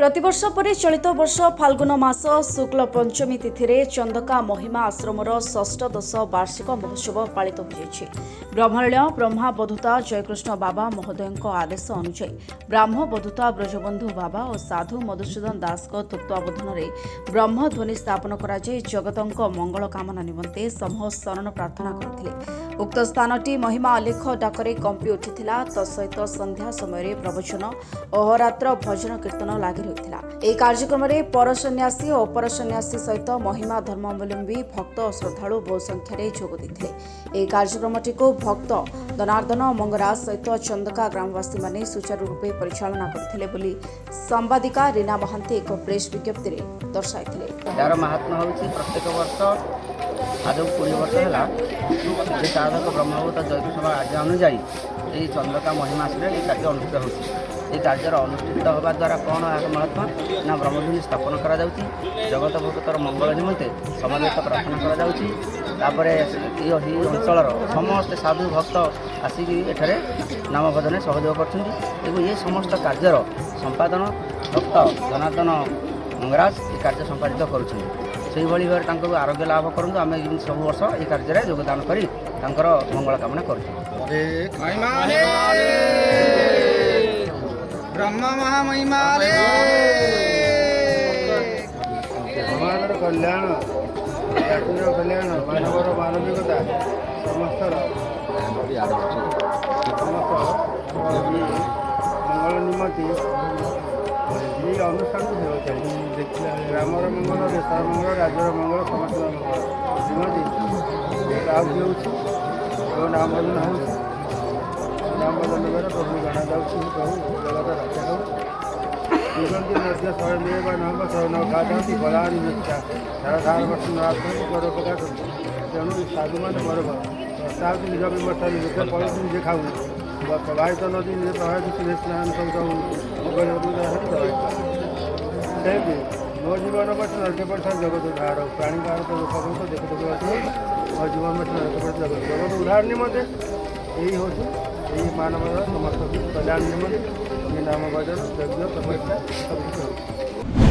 प्रतिवर्ष पर चलित वर्ष फाल्गुन मास शुक्ल पंचमी तिथि रे चंदका महिमा आश्रमर षष्ठदश वार्षिक महोत्सव पालित हो ब्रह्मण्य ब्रह्मा बधुता जयकृष्ण बाबा महोदय आदेश अनुसार ब्राह्म बधुता ब्रजबंधु बाबा और साधु मधुसूदन दास तत्वावधान में ब्रह्मध्वनि स्थापन कर जगत मंगल कामना निमंते समूह शरण प्रार्थना करते। उक्त स्थानटी महिमा आलेख डाकरे कंपी उठिथिला तसहित संध्या समय प्रवचन अहोरात्र भजन कीर्तन लागि रहिथिला। ଏହି କାର୍ଯ୍ୟକ୍ରମରେ ପର ସନ୍ନ୍ୟାସୀ ଓ ଅପର ସନ୍ନ୍ୟାସୀ ସହିତ ମହିମା ଧର୍ମାବଲମ୍ବୀ ଭକ୍ତ ଓ ଶ୍ରଦ୍ଧାଳୁ ବହୁ ସଂଖ୍ୟାରେ ଯୋଗ ଦେଇଥିଲେ। ଏହି କାର୍ଯ୍ୟକ୍ରମଟିକୁ ଭକ୍ତ ଦନାର୍ଦ୍ଦନ ମଙ୍ଗରାଜ ସହିତ ଚନ୍ଦକା ଗ୍ରାମବାସୀମାନେ ସୁଚାରୁ ରୂପେ ପରିଚାଳନା କରିଥିଲେ ବୋଲି ସାମ୍ବାଦିକା ରୀନା ମହାନ୍ତି ଏକ ପ୍ରେସ୍ ବିଜ୍ଞପ୍ତିରେ ଦର୍ଶାଇଥିଲେ। यार महात्मा हूँ प्रत्येक वर्ष आज 20 वर्ष है जे साधक ब्रह्मभूत जयकृष्ण आज्ञा अनुजाई ये चंद्रका महिमा से कार्य अनुष्ठित हो कार्य अनुष्ठित होगा द्वारा कौन महात्मा ना ब्रह्मध्वनि स्थापन करा जगत भगतर मंगल निमंते समवेत प्रार्थना करापर अंचल समस्त साधु भक्त आसिक एठारे नाम भजन सहयोग कर समस्त कार्यर संपादन भक्त जनार्दन मंगराज ये कार्य संपादित करुँच भाव आरोग्य लाभ करूँ आम सब वर्ष ये कार्य योगदान कर मंगल कामना कर ब्रह्म महामहिमा कल्याण जातिर कल्याण मानवर मानविकता समस्त मंगल निमंती ये अनुष्ठान को ग्रामर मंगल देशर मंगल राज्यर मंगल समस्त मंगल निमंती राउती हो नाम भजन हो नाम भजन द्वारा प्रभु जाना जाऊँ प्रभु जगत रक्षा हो नद्य शरण नव शरण गाती बलानी मिथ्या धाराधार वर्ष परोपकार तेणु साधु मान मोर प्रस्ताव निज व्यवस्था निजे पड़े निजे खाऊ प्रवाहित नदी निजे प्रभावित सुरेश स्नान सेमती मो जीवन पक्ष नरके पड़ जगत उद्धार प्राणी कार दुख देख देख मो जीवन पक्ष नरके पड़ जगत उद्धार निमंते यही हो मानव समस्त कल्याण निमंते नाम भजन यज्ञ तपस्या सब